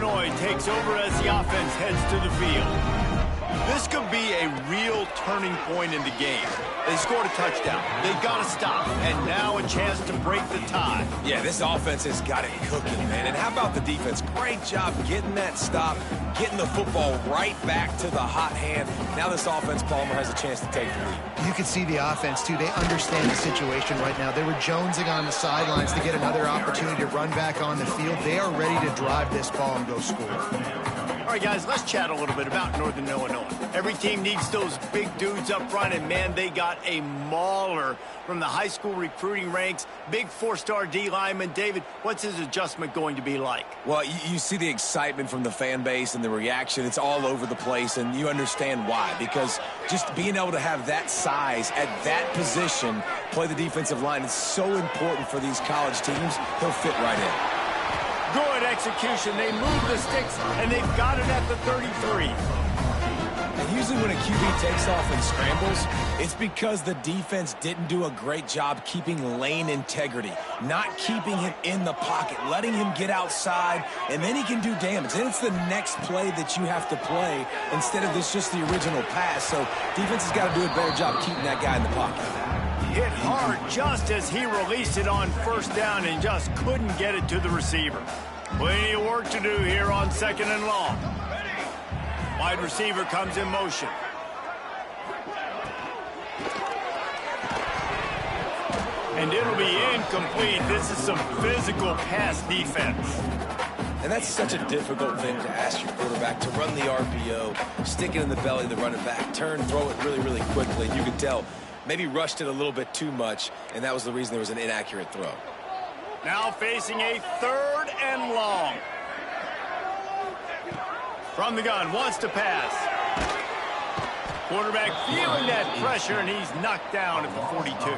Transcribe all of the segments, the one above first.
Illinois takes over as the offense heads to the field. This could be a real turning point in the game. They scored a touchdown. They got to stop. And now a chance to break the tie. Yeah, this offense has got it cooking, man. And how about the defense? Great job getting that stop, getting the football right back to the hot hand. Now this offense, Palmer, has a chance to take the lead. You can see the offense, too. They understand the situation right now. They were jonesing on the sidelines to get another opportunity to run back on the field. They are ready to drive this ball and go score. All right, guys, let's chat a little bit about Northern Illinois. Every team needs those big dudes up front, and, man, they got a mauler from the high school recruiting ranks. Big four-star D lineman. David, what's his adjustment going to be like? Well, you see the excitement from the fan base and the reaction. It's all over the place, and you understand why. Because just being able to have that size at that position, play the defensive line, is so important for these college teams. He'll fit right in. Good execution. They move the sticks, and they've got it at the 33. And usually when a QB takes off and scrambles, it's because the defense didn't do a great job keeping lane integrity, not keeping him in the pocket, letting him get outside, and then he can do damage. Then it's the next play that you have to play instead of this just the original pass. So defense has got to do a better job keeping that guy in the pocket. Hit hard just as he released it on first down and just couldn't get it to the receiver. Plenty of work to do here on 2nd and long. Wide receiver comes in motion. And it'll be incomplete. This is some physical pass defense. And that's such a difficult thing to ask your quarterback, to run the RPO, stick it in the belly of the running back, turn, throw it really, really quickly. You could tell maybe rushed it a little bit too much, and that was the reason there was an inaccurate throw. Now facing a 3rd and long. From the gun, wants to pass. Quarterback feeling that pressure, and he's knocked down at the 42.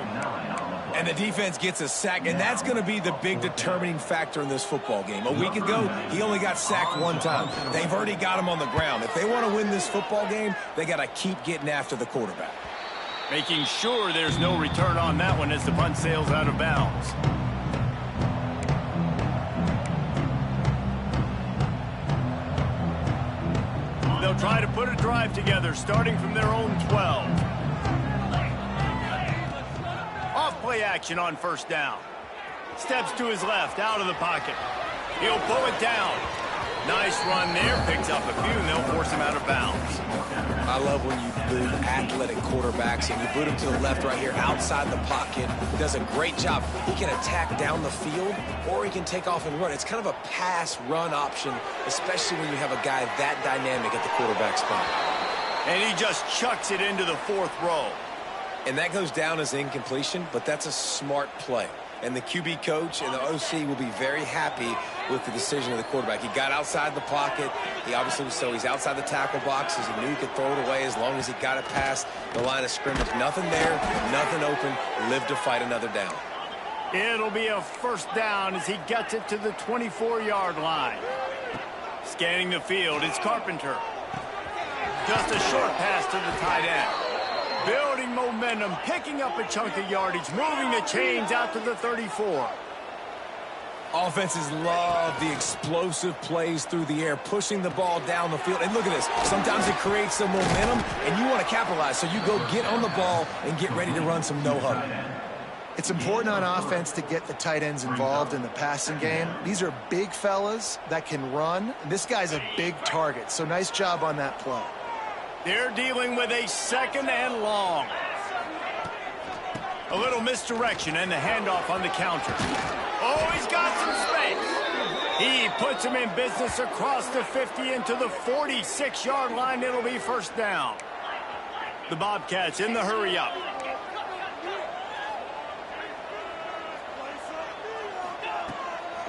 And the defense gets a sack, and that's going to be the big determining factor in this football game. A week ago, he only got sacked 1 time. They've already got him on the ground. If they want to win this football game, they got to keep getting after the quarterback. Making sure there's no return on that one as the punt sails out of bounds. They'll try to put a drive together, starting from their own 12. Off play action on first down. Steps to his left, out of the pocket. He'll pull it down. Nice run there, picks up a few, and they'll force him out of bounds. I love when you boot athletic quarterbacks, and you boot him to the left right here outside the pocket. He does a great job. He can attack down the field, or he can take off and run. It's kind of a pass-run option, especially when you have a guy that dynamic at the quarterback spot. And he just chucks it into the 4th row. And that goes down as incompletion, but that's a smart play. And the QB coach and the OC will be very happy with the decision of the quarterback. He got outside the pocket. He obviously was so he's outside the tackle boxes. He knew he could throw it away as long as he got it past the line of scrimmage. Nothing there, nothing open. Live to fight another down. It'll be a 1st down as he gets it to the 24-yard line. Scanning the field, it's Carpenter. Just a short pass to the tight end. Building momentum, picking up a chunk of yardage, moving the chains out to the 34. Offenses love the explosive plays through the air, pushing the ball down the field. And look at this. Sometimes it creates some momentum, and you want to capitalize. So you go get on the ball and get ready to run some no-huddle. It's important on offense to get the tight ends involved in the passing game. These are big fellas that can run. This guy's a big target, so nice job on that play. They're dealing with a 2nd and long. A little misdirection and the handoff on the counter. Oh, he's got some space. He puts him in business across the 50 into the 46-yard line. It'll be 1st down. The Bobcats in the hurry-up.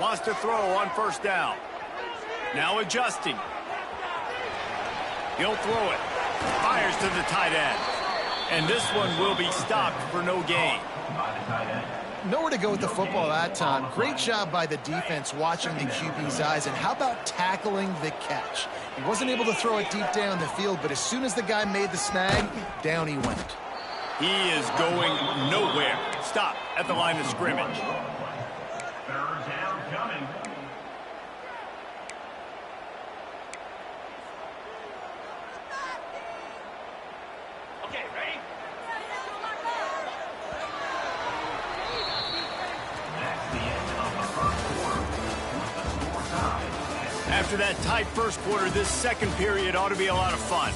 Wants to throw on 1st down. Now adjusting. He'll throw it. Fires to the tight end. And this one will be stopped for no gain. Nowhere to go with the football that time. Great job by the defense watching the QB's eyes. And how about tackling the catch? He wasn't able to throw it deep down the field, but as soon as the guy made the snag, down he went. He is going nowhere. Stop at the line of scrimmage. After that tight first quarter, this second period ought to be a lot of fun.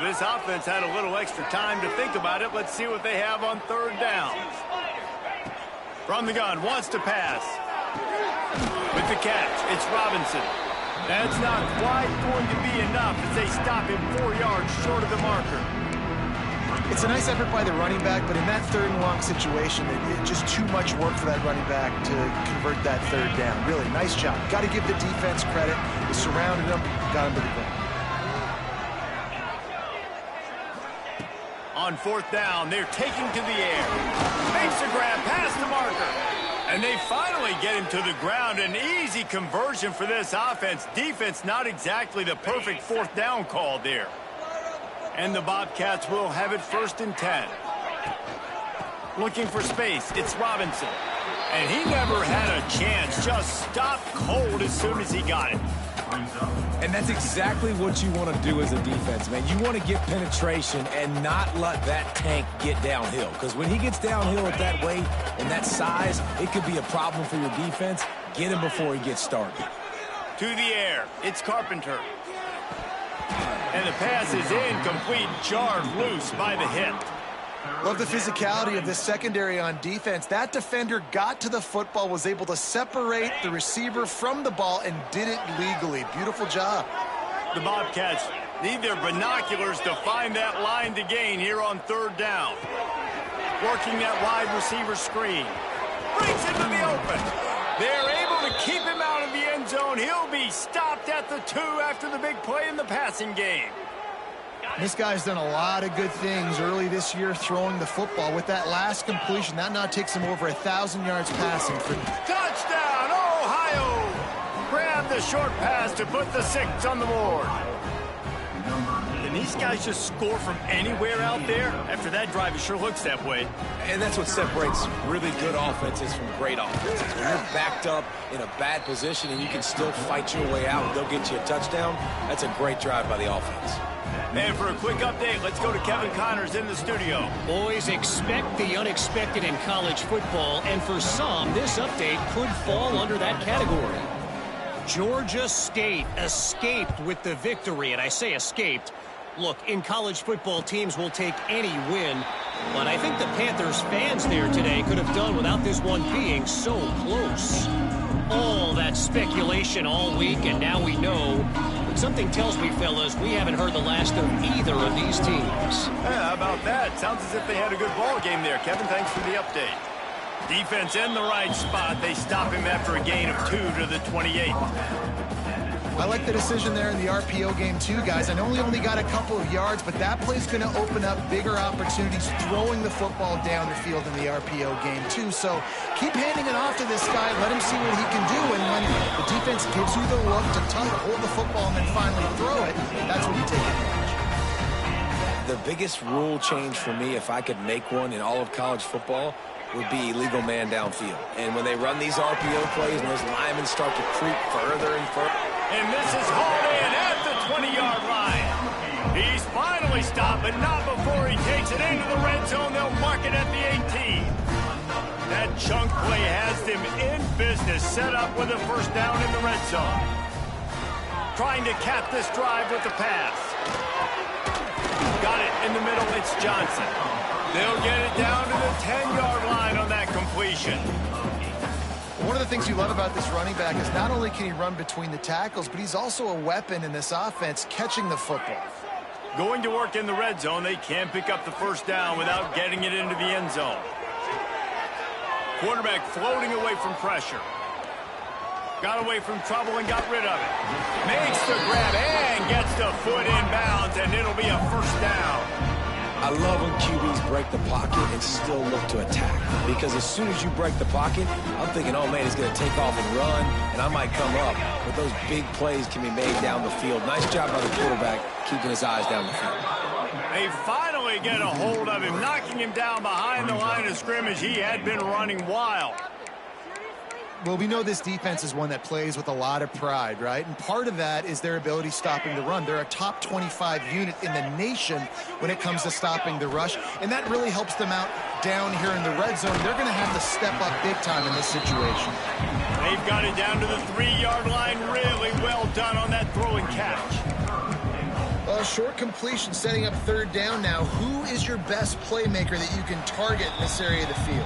This offense had a little extra time to think about it. Let's see what they have on third down. From the gun, wants to pass. With the catch, it's Robinson. That's not quite going to be enough as they stop him 4 yards short of the marker. It's a nice effort by the running back, but in that third and long situation, it's just too much work for that running back to convert that third down. Really, nice job. Got to give the defense credit. They surrounded him, got him to the ground. On fourth down, they're taking to the air. Makes a grab past the marker. And they finally get him to the ground. An easy conversion for this offense. Defense not exactly the perfect fourth down call there. And the Bobcats will have it 1st and 10. Looking for space, it's Robinson. And he never had a chance. Just stopped cold as soon as he got it. And that's exactly what you want to do as a defense, man. You want to get penetration and not let that tank get downhill. Because when he gets downhill at that weight and that size, it could be a problem for your defense. Get him before he gets started. To the air, it's Carpenter. And the pass is incomplete, jarred loose by the hip. Love the physicality of this secondary on defense. That defender got to the football, was able to separate the receiver from the ball, and did it legally. Beautiful job. The Bobcats need their binoculars to find that line to gain here on third down. Working that wide receiver screen. Brings it to the open. They're able to keep him out of the end zone. He'll be stopped at the 2 after the big play in the passing game. This guy's done a lot of good things early this year throwing the football. With that last completion, that now takes him over 1,000 yards passing. Touchdown, Ohio! Grab the short pass to put the 6 on the board. Can these guys just score from anywhere out there? After that drive, it sure looks that way. And that's what separates really good offenses from great offenses. When you're backed up in a bad position and you can still fight your way out and they'll get you a touchdown, that's a great drive by the offense. And for a quick update, let's go to Kevin Connors in the studio. Boys, expect the unexpected in college football, and for some, this update could fall under that category. Georgia State escaped with the victory, and I say escaped. Look, in college football, teams will take any win, but I think the Panthers fans there today could have done without this one being so close. All that speculation all week, and now we know. But something tells me, fellas, we haven't heard the last of either of these teams. How about that? Sounds as if they had a good ball game there. Kevin, thanks for the update. Defense in the right spot. They stop him after a gain of 2 to the 28. I like the decision there in the RPO game too, guys. I know he only got a couple of yards, but that play's going to open up bigger opportunities throwing the football down the field in the RPO game too. So keep handing it off to this guy. Let him see what he can do. And when the defense gives you the look to hold the football and then finally throw it, that's when you take advantage. The biggest rule change for me, if I could make one in all of college football, would be illegal man downfield. And when they run these RPO plays and those linemen start to creep further and further. And this is hauled in at the 20-yard line. He's finally stopped, but not before he takes it into the red zone. They'll mark it at the 18. That chunk play has them in business, set up with a first down in the red zone. Trying to cap this drive with the pass. Got it in the middle, it's Johnson. They'll get it down to the 10-yard line on that completion. One of the things you love about this running back is not only can he run between the tackles, but he's also a weapon in this offense catching the football. Going to work in the red zone, they can't pick up the first down without getting it into the end zone. Quarterback floating away from pressure. Got away from trouble and got rid of it. Makes the grab and gets the foot inbounds, and it'll be a first down. I love when QBs break the pocket and still look to attack. Because as soon as you break the pocket, I'm thinking, oh man, he's going to take off and run, and I might come up. But those big plays can be made down the field. Nice job by the quarterback keeping his eyes down the field. They finally get a hold of him, knocking him down behind the line of scrimmage. He had been running wild. Well, we know this defense is one that plays with a lot of pride, right? And part of that is their ability stopping the run. They're a top 25 unit in the nation when it comes to stopping the rush, and that really helps them out down here in the red zone. They're going to have to step up big time in this situation. They've got it down to the 3-yard line. Really well done on that throw and catch. Well, short completion setting up third down now. Who is your best playmaker that you can target in this area of the field?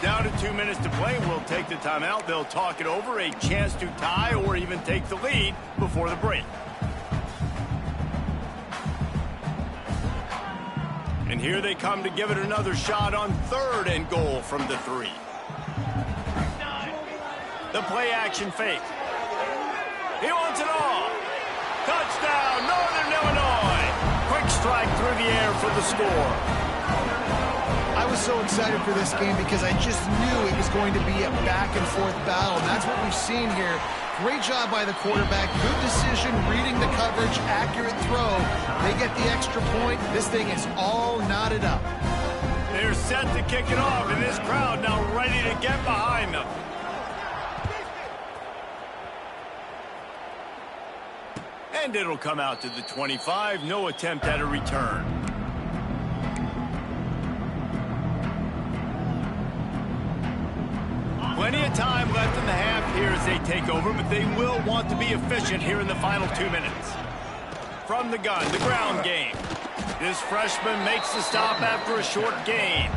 Down to 2 minutes to play. We'll take the timeout. They'll talk it over, a chance to tie or even take the lead before the break. And here they come to give it another shot on 3rd and goal from the 3. The play action fake. He wants it all. Touchdown, Northern Illinois. Quick strike through the air for the score. I was so excited for this game because I just knew it was going to be a back-and-forth battle. And that's what we've seen here. Great job by the quarterback. Good decision, reading the coverage, accurate throw. They get the extra point. This thing is all knotted up. They're set to kick it off, and this crowd now ready to get behind them. And it'll come out to the 25. No attempt at a return. Plenty of time left in the half here as they take over, but they will want to be efficient here in the final 2 minutes. From the gun, the ground game. This freshman makes the stop after a short gain.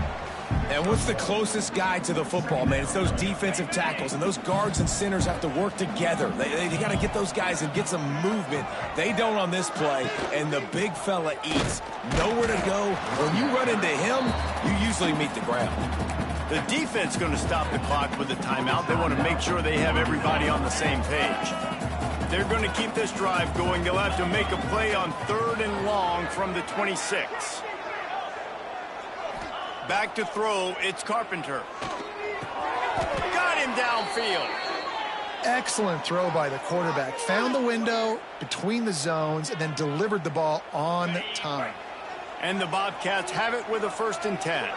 And what's the closest guy to the football, man? It's those defensive tackles, and those guards and centers have to work together. They got to get those guys and get some movement. They don't on this play, and the big fella eats. Nowhere to go. When you run into him, you usually meet the ground. The defense going to stop the clock with a timeout. They want to make sure they have everybody on the same page. They're going to keep this drive going. They'll have to make a play on 3rd and long from the 26. Back to throw, it's Carpenter. Got him downfield. Excellent throw by the quarterback. Found the window between the zones and then delivered the ball on time. And the Bobcats have it with a 1st and 10.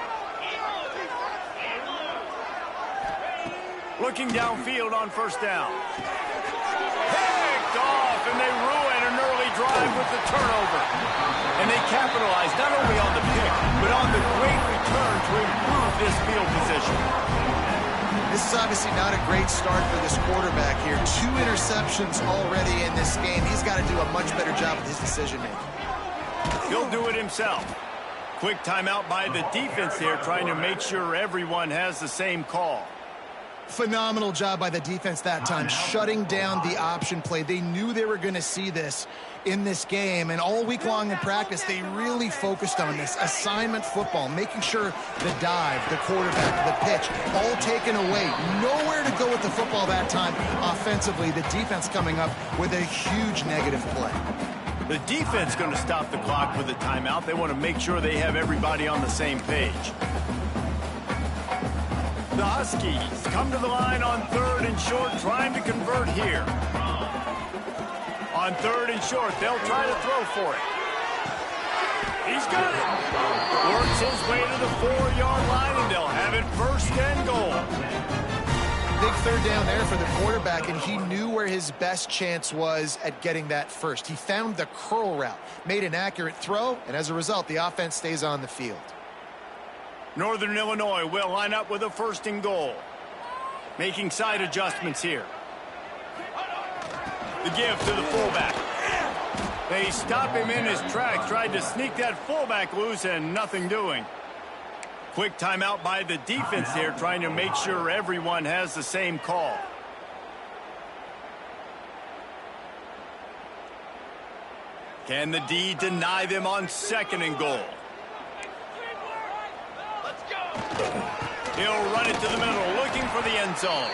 Looking downfield on 1st down. Picked off, and they ruin an early drive with the turnover. And they capitalize not only on the pick, but on the great return to improve this field position. This is obviously not a great start for this quarterback here. 2 interceptions already in this game. He's got to do a much better job with his decision-making. He'll do it himself. Quick timeout by the defense here, trying to make sure everyone has the same call. Phenomenal job by the defense that time, shutting down the option play. They knew they were going to see this in this game, and all week long in practice, they really focused on this assignment football, making sure the dive, the quarterback, the pitch, all taken away. Nowhere to go with the football that time offensively. The defense coming up with a huge negative play. The defense going to stop the clock with a timeout. They want to make sure they have everybody on the same page. The Huskies come to the line on 3rd and short, trying to convert here. On 3rd and short, they'll try to throw for it. He's got it. Works his way to the 4-yard line, and they'll have it 1st and goal. Big 3rd down there for the quarterback, and he knew where his best chance was at getting that first. He found the curl route, made an accurate throw, and as a result, the offense stays on the field. Northern Illinois will line up with a 1st and goal. Making side adjustments here. The give to the fullback. They stop him in his tracks, tried to sneak that fullback loose, and nothing doing. Quick timeout by the defense here, trying to make sure everyone has the same call. Can the D deny them on 2nd and goal? He'll run it to the middle, looking for the end zone.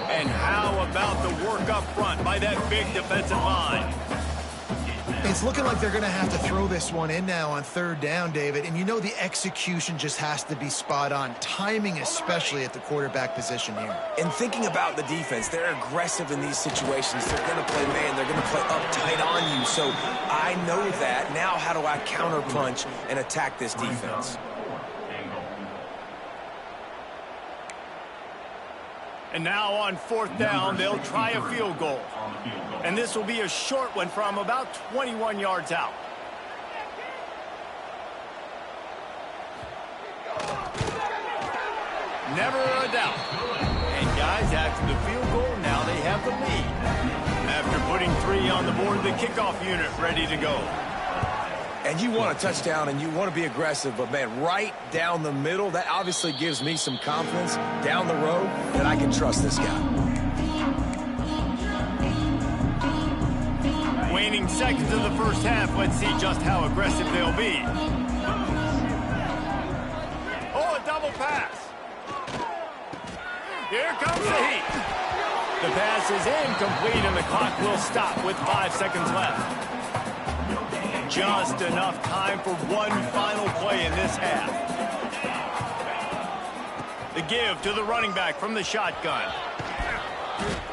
And how about the work up front by that big defensive line? It's looking like they're going to have to throw this one in now on 3rd down, David. And you know the execution just has to be spot on. Timing especially at the quarterback position here. And thinking about the defense, they're aggressive in these situations. They're going to play man. They're going to play uptight on you. So I know that. Now how do I counterpunch and attack this defense? And now on 4th down, they'll try a field goal. And this will be a short one from about 21 yards out. Never a doubt. And guys, after the field goal, now they have the lead. After putting 3 on the board, the kickoff unit ready to go. And you want a touchdown and you want to be aggressive, but man, right down the middle, that obviously gives me some confidence down the road that I can trust this guy. Waning seconds of the first half, let's see just how aggressive they'll be. Oh, a double pass. Here comes the heat. The pass is incomplete and the clock will stop with 5 seconds left. Just enough time for one final play in this half. The give to the running back from the shotgun.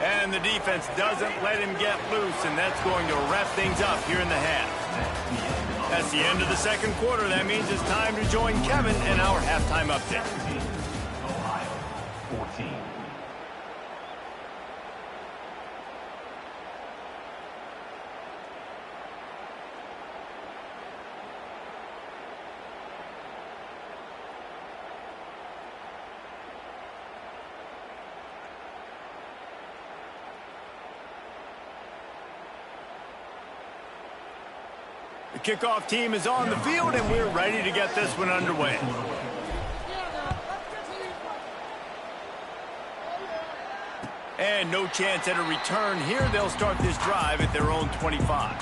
And the defense doesn't let him get loose, and that's going to wrap things up here in the half. That's the end of the second quarter. That means it's time to join Kevin in our halftime update. Ohio 14. The kickoff team is on the field, and we're ready to get this one underway. And no chance at a return here. They'll start this drive at their own 25.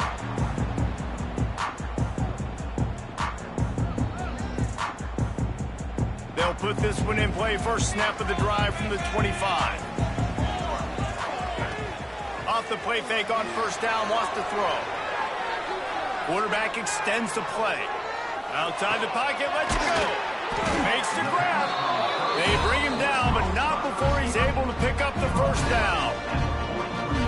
They'll put this one in play. First snap of the drive from the 25. Off the play fake on first down, wants to throw. Quarterback extends the play. Outside the pocket, lets it go. Makes the grab. They bring him down, but not before he's able to pick up the first down.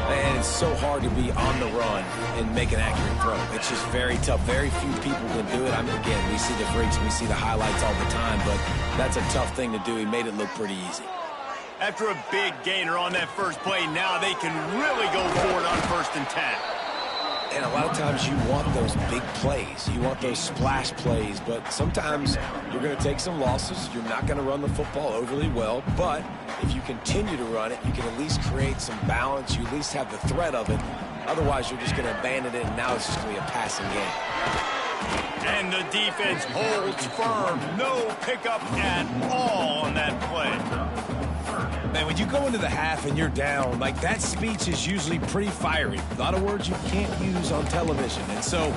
Man, it's so hard to be on the run and make an accurate throw. It's just very tough. Very few people can do it. I mean, again, we see the freaks, we see the highlights all the time, but that's a tough thing to do. He made it look pretty easy. After a big gainer on that first play, now they can really go for it on 1st and 10. And a lot of times you want those big plays. You want those splash plays, but sometimes you're going to take some losses. You're not going to run the football overly well, but if you continue to run it, you can at least create some balance. You at least have the threat of it. Otherwise, you're just going to abandon it, and now it's just going to be a passing game. And the defense holds firm. No pickup at all on that play. Man, when you go into the half and you're down, like that speech is usually pretty fiery. A lot of words you can't use on television. And so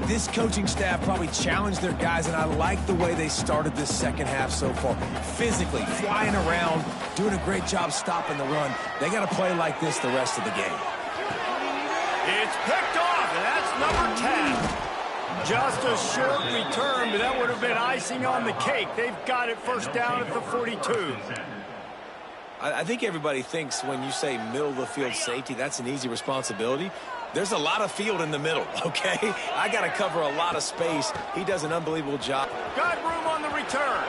this coaching staff probably challenged their guys, and I like the way they started this second half so far. Physically, flying around, doing a great job stopping the run. They got to play like this the rest of the game. It's picked off, and that's number 10. Just a short return, but that would have been icing on the cake. They've got it first down at the 42. I think everybody thinks when you say middle of the field safety, that's an easy responsibility. There's a lot of field in the middle, okay? I got to cover a lot of space. He does an unbelievable job. Got room on the return.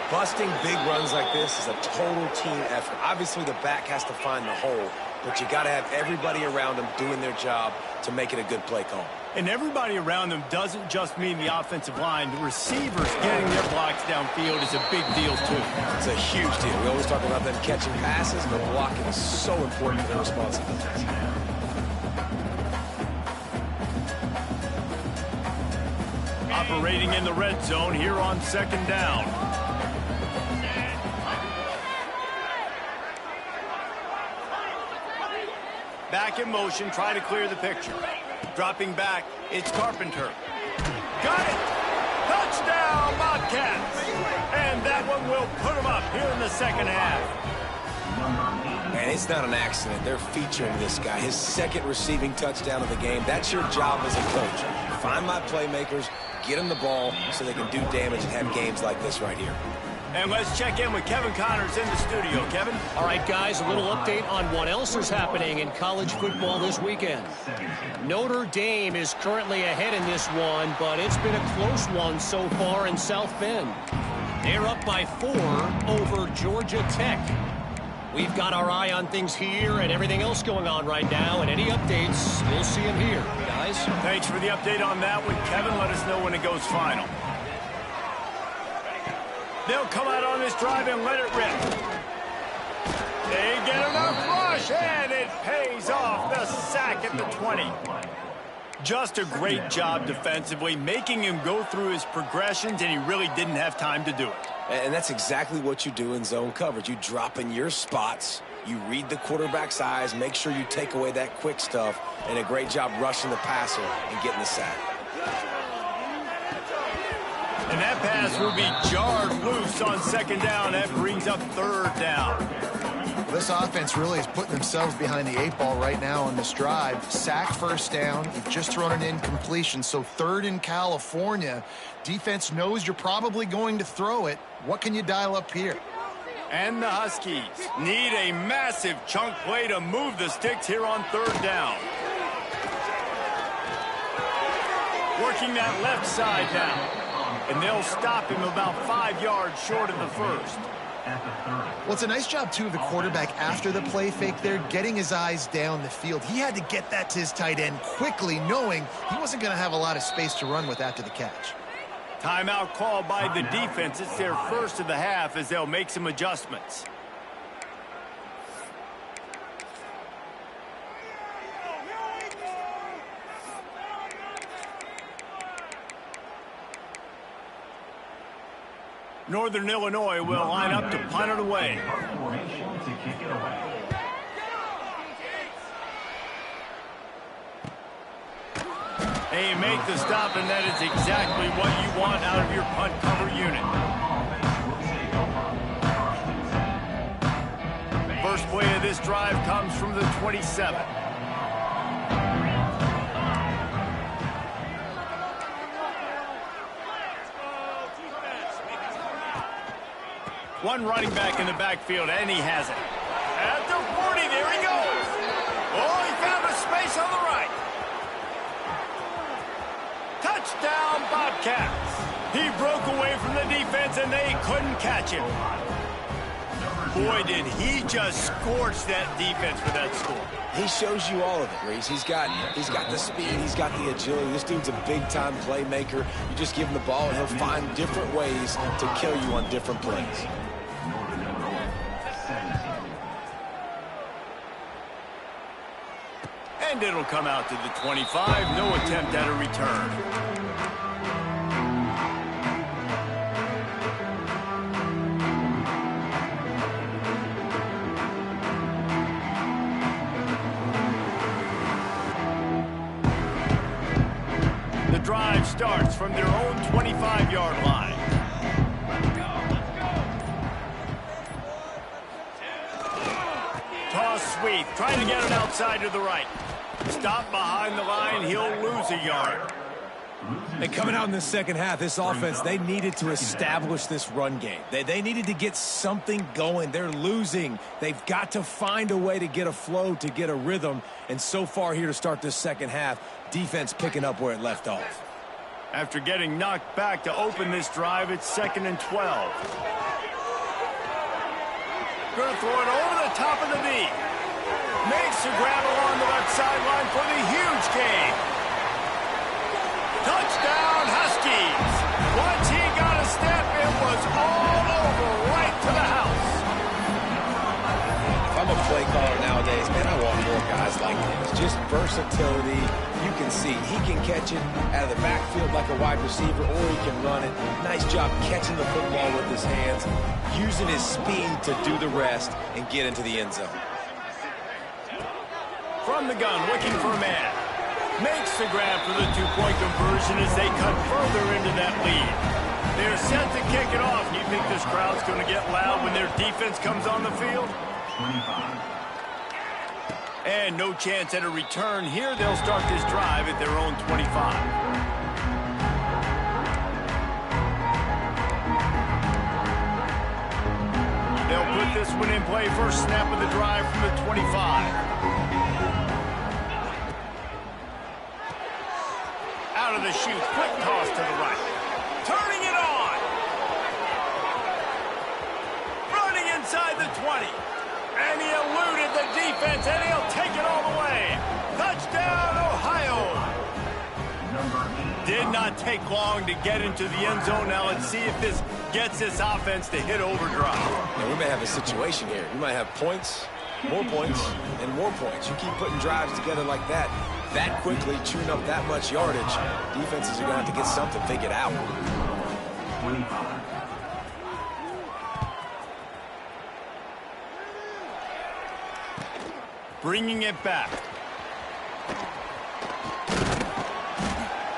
Busting big runs like this is a total team effort. Obviously, the back has to find the hole, but you got to have everybody around them doing their job to make it a good play call. And everybody around them doesn't just mean the offensive line. The receivers getting their blocks downfield is a big deal, too. It's a huge deal. We always talk about them catching passes, but blocking is so important to their responsibilities. Operating in the red zone here on 2nd down. Back in motion, try to clear the picture. Dropping back, it's Carpenter. Got it! Touchdown, Bobcats! And that one will put them up here in the second half. And it's not an accident. They're featuring this guy. His 2nd receiving touchdown of the game. That's your job as a coach. Find my playmakers, get them the ball so they can do damage and have games like this right here. And let's check in with Kevin Connors in the studio. Kevin? All right, guys, a little update on what else is happening in college football this weekend. Notre Dame is currently ahead in this one, but it's been a close one so far in South Bend. They're up by 4 over Georgia Tech. We've got our eye on things here and everything else going on right now, and any updates, you'll see them here, guys. Thanks for the update on that one, Kevin. Let us know when it goes final. They'll come out on this drive and let it rip. They get enough rush, and it pays off. The sack at the 20. Just a great job defensively, making him go through his progressions, and he really didn't have time to do it. And that's exactly what you do in zone coverage. You drop in your spots, you read the quarterback's eyes, make sure you take away that quick stuff, and a great job rushing the passer and getting the sack. And that pass will be jarred loose on second down. That brings up third down. This offense really is putting themselves behind the 8 ball right now on this drive. Sack first down. You've just thrown an incompletion, so third in California. Defense knows you're probably going to throw it. What can you dial up here? And the Huskies need a massive chunk play to move the sticks here on third down. Working that left side now. And they'll stop him about 5 yards short of the first. Well, it's a nice job, too, of the quarterback after the play fake there, getting his eyes down the field. He had to get that to his tight end quickly, knowing he wasn't going to have a lot of space to run with after the catch. Timeout called by the defense. It's their first of the half as they'll make some adjustments. Northern Illinois will line up to punt it away. They make the stop, and that is exactly what you want out of your punt cover unit. First play of this drive comes from the 27. One running back in the backfield, and he has it. At the 40, there he goes. Oh, he found a space on the right. Touchdown, Bobcats. He broke away from the defense, and they couldn't catch him. Boy, did he just scorch that defense for that score. He shows you all of it, Reese. He's got the speed, he's got the agility. This dude's a big-time playmaker. You just give him the ball, and he'll find different ways to kill you on different plays. And it'll come out to the 25. No attempt at a return. The drive starts from their own 25-yard line. Toss sweep, trying to get it outside to the right. Stop behind the line, he'll lose a yard. And coming out in the second half, this offense, they needed to establish this run game. They needed to get something going. They're losing. They've got to find a way to get a flow, to get a rhythm. And so far here to start this second half, defense picking up where it left off. After getting knocked back to open this drive, it's 2nd and 12. Going to throw it over the top of the knee. Makes the grab along the left sideline for the huge gain. Touchdown, Huskies. Once he got a step, it was all over right to the house. If I'm a play caller nowadays, man, I want more guys like this. Just versatility. You can see he can catch it out of the backfield like a wide receiver, or he can run it. Nice job catching the football with his hands, using his speed to do the rest and get into the end zone. From the gun, looking for a man. Makes the grab for the two-point conversion as they cut further into that lead. They're set to kick it off. Do you think this crowd's going to get loud when their defense comes on the field? 25. And no chance at a return here. They'll start this drive at their own 25. They'll put this one in play. First snap of the drive from the 25. Out of the chute, quick toss to the right. Turning it on. inside the 20. And he eluded the defense, and he'll take it all the way. Touchdown, Ohio. Did not take long to get into the end zone. Now let's see if this gets this offense to hit overdrive. Now, we may have a situation here. We might have points, and more points. You keep putting drives together like that quickly, chewing up that much yardage, defenses are going to have to get something figured out. 25. Bringing it back.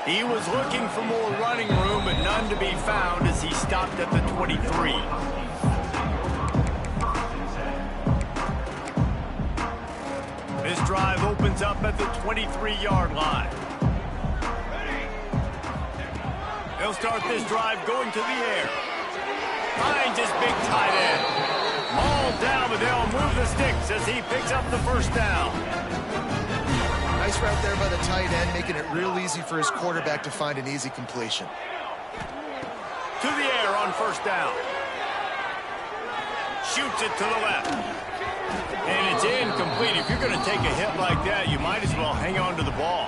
He was looking for more running room, but none to be found as he stopped at the 23. This drive opens up at the 23-yard line. He'll start this drive going to the air. Finds his big tight end. All down, but they'll move the sticks as he picks up the first down. Nice route there by the tight end, making it real easy for his quarterback to find an easy completion. To the air on first down. Shoots it to the left. And it's incomplete. If you're going to take a hit like that, you might as well hang on to the ball.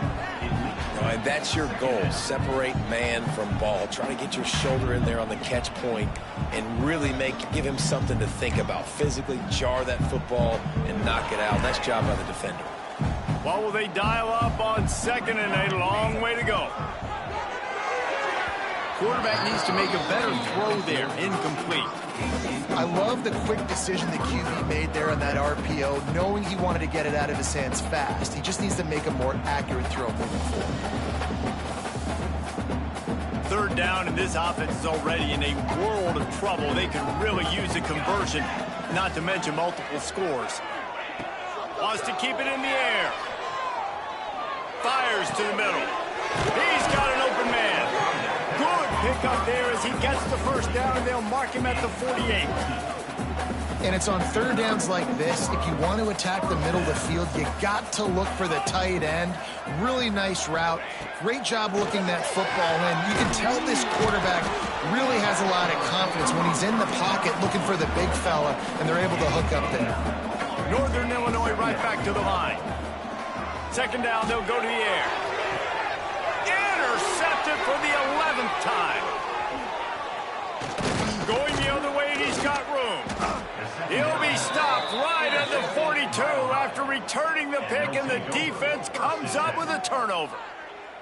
And that's your goal. Separate man from ball. Try to get your shoulder in there on the catch point and really give him something to think about. Physically jar that football and knock it out. Nice job by the defender. Well, will they dial up on 2nd and a long way to go? Quarterback needs to make a better throw there. Incomplete. I love the quick decision the QB made there on that RPO, knowing he wanted to get it out of his hands fast. He just needs to make a more accurate throw moving forward. 3rd down, and this offense is already in a world of trouble. They can really use a conversion, not to mention multiple scores. Wants to keep it in the air. Fires to the middle. He's got an open man. Good pick up there as he gets the first down, and they'll mark him at the 48. And it's on 3rd downs like this. If you want to attack the middle of the field, you got to look for the tight end. Really nice route. Great job looking that football in. You can tell this quarterback really has a lot of confidence when he's in the pocket looking for the big fella, and they're able to hook up there. Northern Illinois right back to the line. 2nd down, they'll go to the air. Intercepted for the 11th time. Going the other way, and he's got room. He'll be stopped right at the 42 after returning the pick, and the defense comes up with a turnover.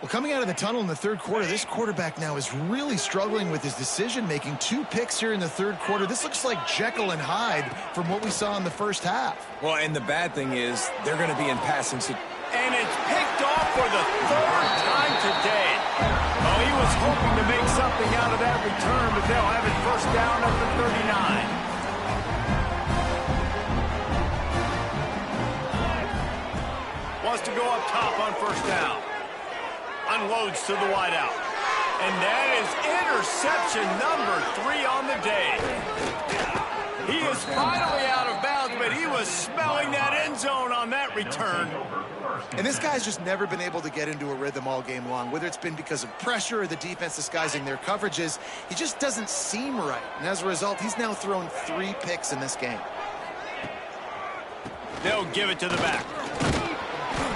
Well, coming out of the tunnel in the 3rd quarter, this quarterback now is really struggling with his decision-making. 2 picks here in the 3rd quarter. This looks like Jekyll and Hyde from what we saw in the first half. Well, and the bad thing is they're going to be in passing. And it's picked off for the 3rd time today. Well, he was hoping to make something out of that return, but they'll have it first down at the 39. Wants to go up top on first down. Unloads to the wideout. And that is interception number 3 on the day. He is finally out of bounds, but he was smelling that end zone on that return. And this guy's just never been able to get into a rhythm all game long, whether it's been because of pressure or the defense disguising their coverages. He just doesn't seem right. And as a result, he's now thrown 3 picks in this game. They'll give it to the back.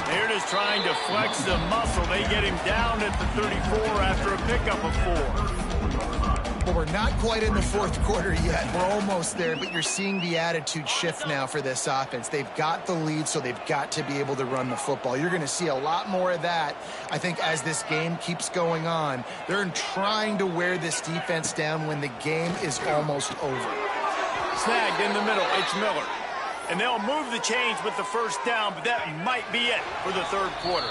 They're just trying to flex the muscle. They get him down at the 34 after a pickup of 4. Well, we're not quite in the 4th quarter yet. We're almost there, but you're seeing the attitude shift now for this offense. They've got the lead, so they've got to be able to run the football. You're going to see a lot more of that, I think, as this game keeps going on. They're trying to wear this defense down when the game is almost over. Snagged in the middle, it's Miller. And they'll move the chains with the first down, but that might be it for the 3rd quarter.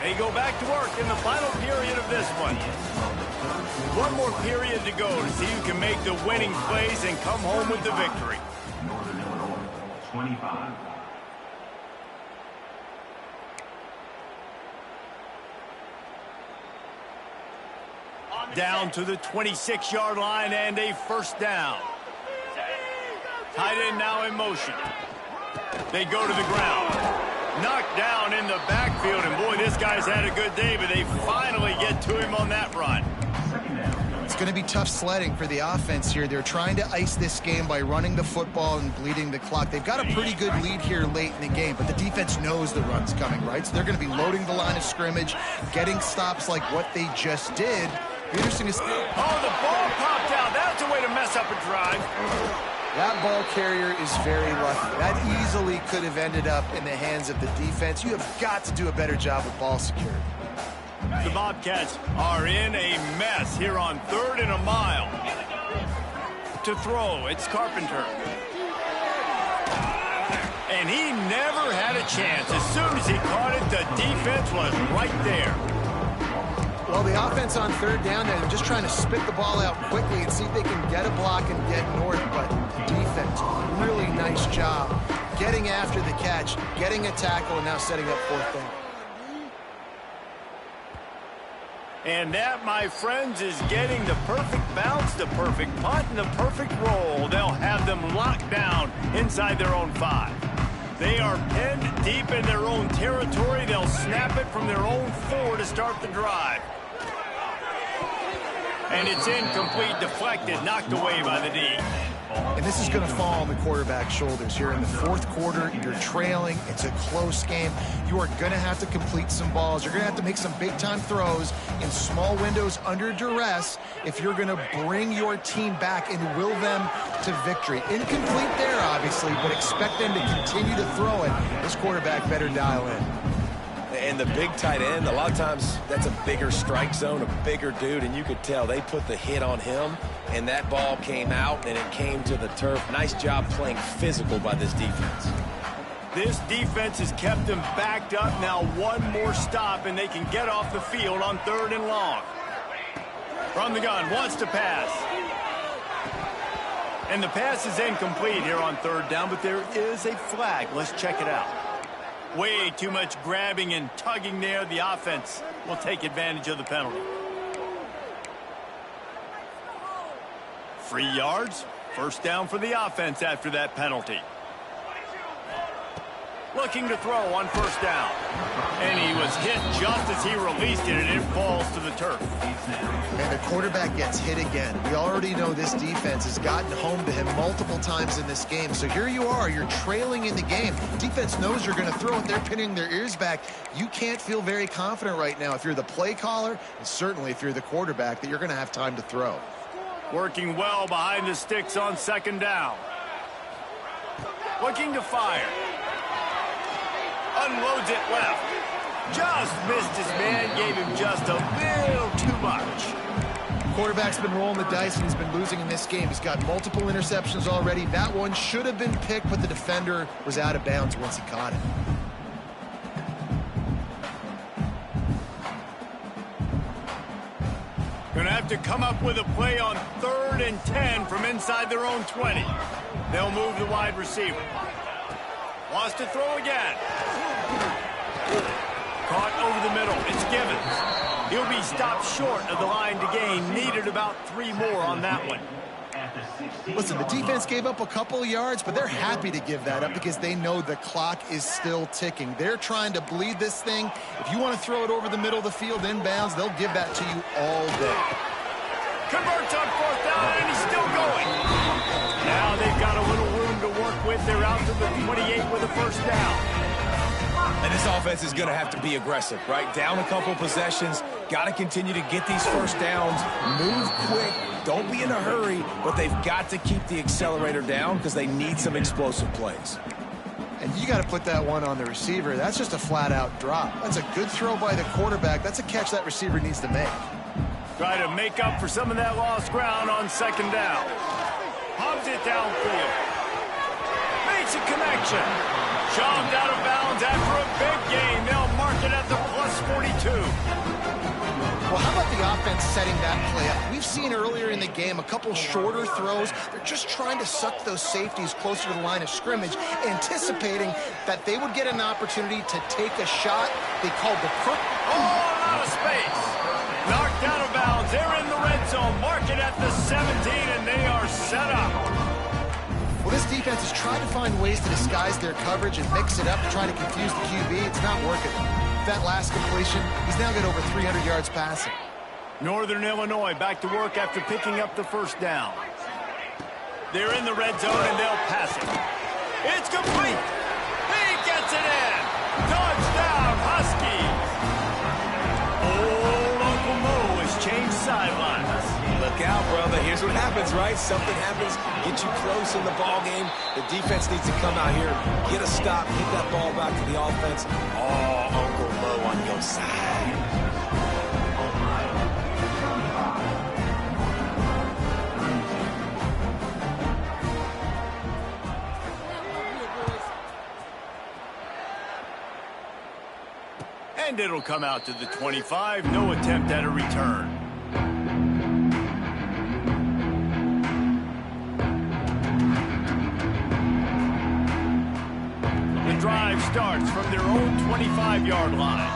They go back to work in the final period of this one. One more period to go to see who can make the winning plays and come home with the victory. Northern Illinois, 25. Down to the 26-yard line and a first down. Tight end now in motion. They go to the ground. Knocked down in the backfield, and boy, this guy's had a good day, but they finally get to him on that run. it's going to be tough sledding for the offense here. They're trying to ice this game by running the football and bleeding the clock. They've got a pretty good lead here late in the game, but the defense knows the run's coming, right? So they're going to be loading the line of scrimmage, getting stops like what they just did. Interesting to see. Oh, the ball popped out. That's a way to mess up a drive. That ball carrier is very lucky. That easily could have ended up in the hands of the defense. You have got to do a better job with ball security. The Bobcats are in a mess here on 3rd and a mile. To throw, it's Carpenter. And he never had a chance. As soon as he caught it, the defense was right there. Well, the offense on 3rd down, they're just trying to spit the ball out quickly and see if they can get a block and get north. But defense, really nice job getting after the catch, getting a tackle, and now setting up 4th down. And that, my friends, is getting the perfect bounce, the perfect punt, and the perfect roll. They'll have them locked down inside their own 5. They are pinned deep in their own territory. They'll snap it from their own 4 to start the drive. And it's incomplete, deflected, knocked away by the D. And this is going to fall on the quarterback's shoulders here in the 4th quarter. You're trailing. It's a close game. You are going to have to complete some balls. You're going to have to make some big-time throws in small windows under duress if you're going to bring your team back and will them to victory. Incomplete there, obviously, but expect them to continue to throw it. This quarterback better dial in. And the big tight end, a lot of times that's a bigger strike zone, a bigger dude, and you could tell they put the hit on him, and that ball came out, and it came to the turf. Nice job playing physical by this defense. This defense has kept them backed up. Now one more stop, and they can get off the field on 3rd and long. From the gun, wants to pass. And the pass is incomplete here on 3rd down, but there is a flag. Let's check it out. Way too much grabbing and tugging there. The offense will take advantage of the penalty. 3 yards. 1st down for the offense after that penalty. Looking to throw on 1st down. And he was hit just as he released it, and it falls to the turf. And the quarterback gets hit again. We already know this defense has gotten home to him multiple times in this game. So here you are. You're trailing in the game. Defense knows you're going to throw it. They're pinning their ears back. You can't feel very confident right now if you're the play caller, and certainly if you're the quarterback, that you're going to have time to throw. Working well behind the sticks on 2nd down. Looking to fire. Unloads it left. Just missed his man, gave him just a little too much. Quarterback's been rolling the dice, and he's been losing in this game. He's got multiple interceptions already. That one should have been picked, but the defender was out of bounds once he caught it. Going to have to come up with a play on 3rd and 10 from inside their own 20. They'll move the wide receiver. Wants to throw again. Caught over the middle. It's Givens. He'll be stopped short of the line to gain. Needed about 3 more on that one. Listen, the defense gave up a couple of yards, but they're happy to give that up because they know the clock is still ticking. They're trying to bleed this thing. If you want to throw it over the middle of the field inbounds, they'll give that to you all day. Converts on 4th down, and he's still going. Now they've got a little room to work with. They're out to the 28 with a 1st down. And this offense is going to have to be aggressive, right? Down a couple possessions, got to continue to get these 1st downs, move quick, don't be in a hurry, but they've got to keep the accelerator down because they need some explosive plays. And you got to put that one on the receiver. That's just a flat-out drop. That's a good throw by the quarterback. That's a catch that receiver needs to make. Try to make up for some of that lost ground on 2nd down. Pumps it downfield. Makes a connection. Shoved out of bounds after a big gain. They'll mark it at the +42. Well, how about the offense setting that play up? We've seen earlier in the game a couple shorter throws. They're just trying to suck those safeties closer to the line of scrimmage, anticipating that they would get an opportunity to take a shot. They called the Oh, a lot of space. Knocked out of bounds. They're in the red zone. Mark it at the 17, and they are set up. Well, this defense is trying to find ways to disguise their coverage and mix it up to try to confuse the QB. It's not working. That last completion, he's now got over 300 yards passing. Northern Illinois back to work after picking up the first down. They're in the red zone, and they'll pass it. It's complete. He gets it in. Touchdown, Huskies. Old Uncle Mo has changed sidelines. Look out, brother. Here's what happens, right? Something happens, get you close in the ball game. The defense needs to come out here, get a stop, hit that ball back to the offense. Oh, Uncle Mo on your side. And it'll come out to the 25. No attempt at a return. The drive starts from their own 25-yard line.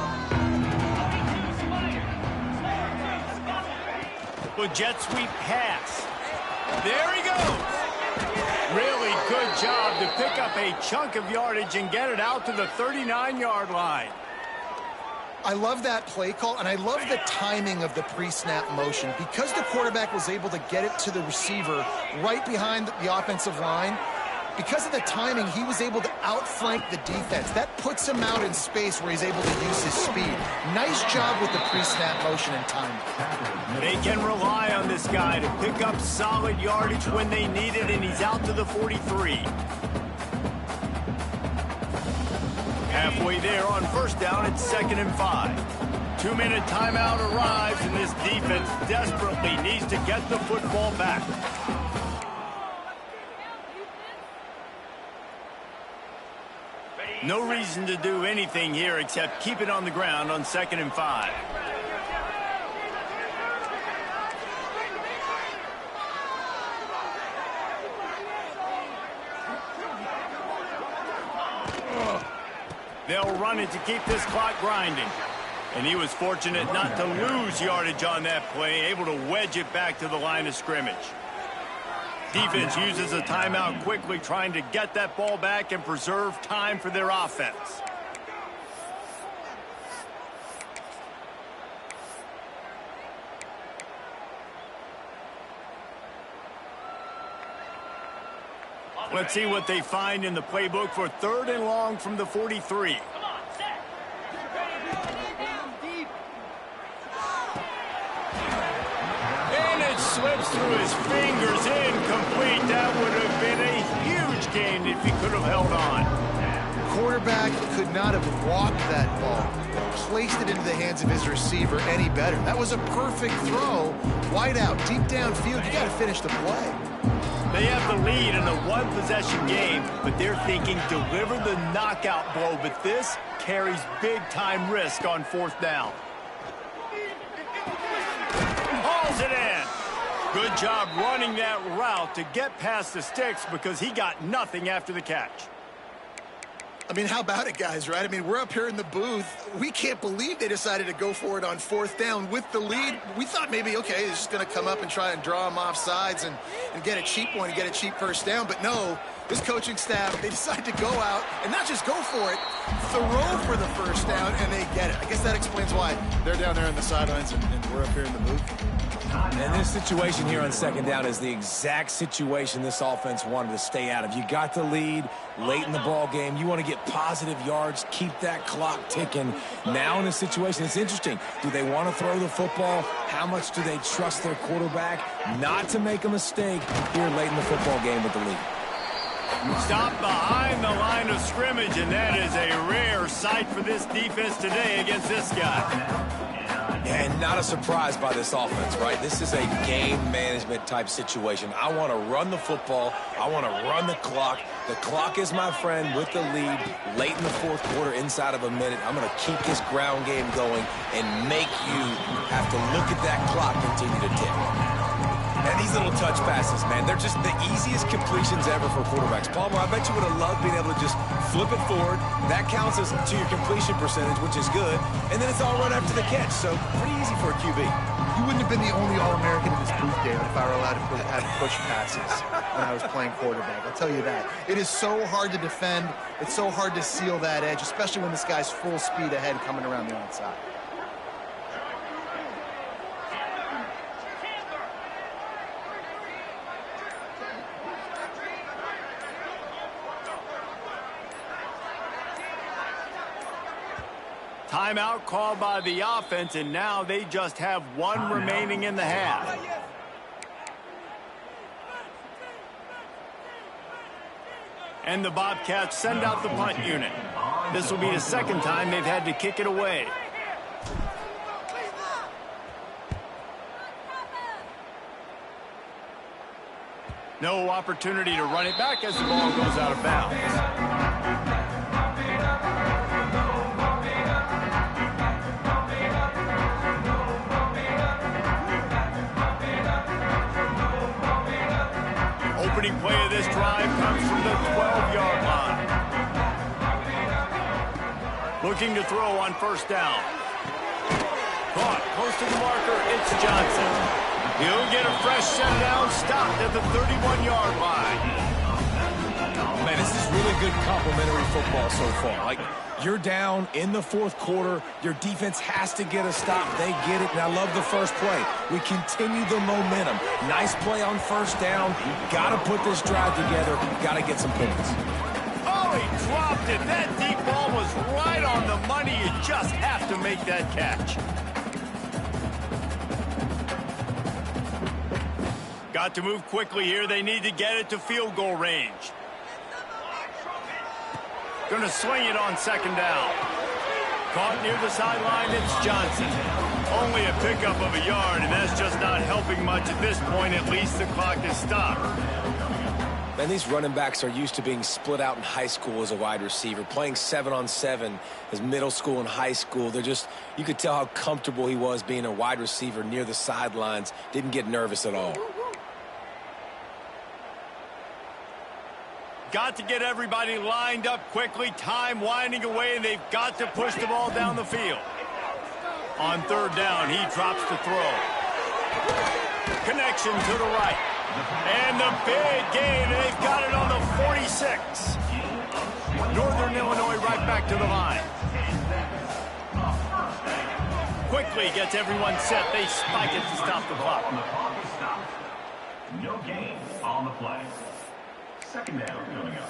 With jet sweep pass. There he goes. Really good job to pick up a chunk of yardage and get it out to the 39-yard line. I love that play call, and I love the timing of the pre-snap motion. Because the quarterback was able to get it to the receiver right behind the offensive line, because of the timing, he was able to outflank the defense. That puts him out in space where he's able to use his speed. Nice job with the pre-snap motion and timing. They can rely on this guy to pick up solid yardage when they need it, and he's out to the 43. Halfway there on first down, it's 2nd and 5. 2-minute timeout arrives, and this defense desperately needs to get the football back. No reason to do anything here except keep it on the ground on 2nd and 5. They'll run it to keep this clock grinding. And he was fortunate not to lose yardage on that play, able to wedge it back to the line of scrimmage. Defense uses a timeout quickly, trying to get that ball back and preserve time for their offense. Let's see what they find in the playbook for 3rd and long from the 43. And it slips through his fingers, incomplete. That would have been a huge gain if he could have held on. Quarterback could not have walked that ball, placed it into the hands of his receiver any better. That was a perfect throw. Wide out, deep downfield. You got to finish the play. They have the lead in a one-possession game, but they're thinking deliver the knockout blow, but this carries big-time risk on 4th down. Hauls it in. Good job running that route to get past the sticks because he got nothing after the catch. I mean, how about it, guys, right? I mean, we're up here in the booth. We can't believe they decided to go for it on 4th down with the lead. We thought maybe, okay, he's just going to come up and try and draw him off sides and get a cheap one and get a cheap first down. But no, this coaching staff, they decide to go out and not just go for it, throw for the first down, and they get it. I guess that explains why they're down there on the sidelines and we're up here in the booth. And this situation here on 2nd down is the exact situation this offense wanted to stay out of. You got the lead late in the ball game. You want to get positive yards, keep that clock ticking. Now in this situation, it's interesting. Do they want to throw the football? How much do they trust their quarterback not to make a mistake here late in the football game with the lead? Stop behind the line of scrimmage, and that is a rare sight for this defense today against this guy. And not a surprise by this offense, right? This is a game management type situation. I want to run the football. I want to run the clock. The clock is my friend with the lead late in the 4th quarter, inside of a minute. I'm going to keep this ground game going and make you have to look at that clock continue to tick. And these little touch passes, man, they're just the easiest completions ever for quarterbacks. Palmer, I bet you would have loved being able to just flip it forward. That counts as to your completion percentage, which is good. And then it's all right after the catch, so pretty easy for a QB. You wouldn't have been the only All-American in this booth, David, if I were allowed to have push passes when I was playing quarterback. I'll tell you that. It is so hard to defend. It's so hard to seal that edge, especially when this guy's full speed ahead coming around the outside. Timeout called by the offense, and now they just have one remaining in the half. And the Bobcats send out the punt unit. This will be the second time they've had to kick it away. No opportunity to run it back as the ball goes out of bounds. Opening play of this drive comes from the 12-yard line. Looking to throw on first down. Caught close to the marker. It's Johnson. He'll get a fresh set down, stopped at the 31-yard line. Man, this is really good complimentary football so far. Like, you're down in the fourth quarter. Your defense has to get a stop. They get it, and I love the first play. We continue the momentum. Nice play on first down. Got to put this drive together. Got to get some points. Oh, he dropped it. That deep ball was right on the money. You just have to make that catch. Got to move quickly here. They need to get it to field goal range. Going to swing it on second down. Caught near the sideline, it's Johnson. Only a pickup of a yard, and that's just not helping much at this point. At least the clock is stopped. Man, these running backs are used to being split out in high school as a wide receiver, playing 7-on-7 as middle school and high school. They're just, you could tell how comfortable he was being a wide receiver near the sidelines. Didn't get nervous at all. Got to get everybody lined up quickly. Time winding away, and they've got to push the ball down the field. On third down, he drops the throw. Connection to the right. And the big gain, and they've got it on the 46. Northern Illinois right back to the line. Quickly gets everyone set. They spike it to stop the clock. No gain on the play. Second down coming up.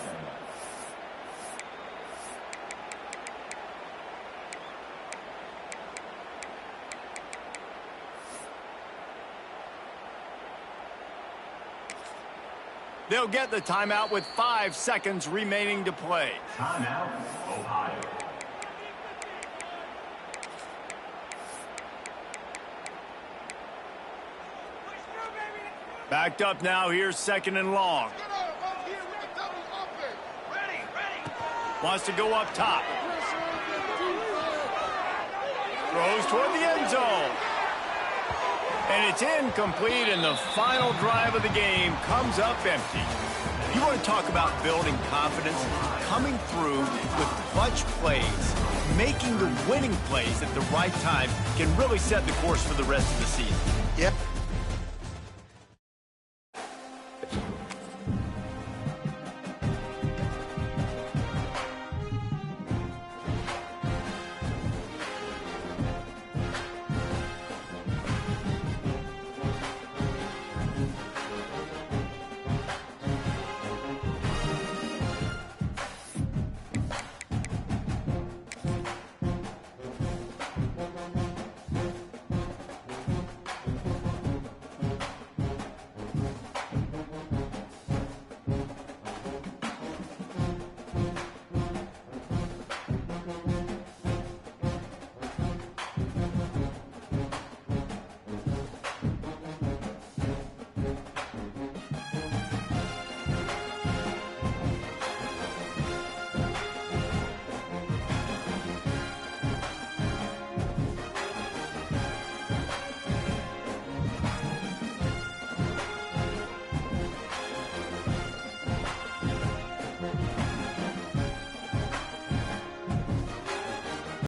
They'll get the timeout with 5 seconds remaining to play. Timeout, Ohio. Backed up now. Here's second and long. Wants to go up top. Throws toward the end zone. And it's incomplete, and the final drive of the game comes up empty. You want to talk about building confidence? Coming through with clutch plays, making the winning plays at the right time can really set the course for the rest of the season. Yep.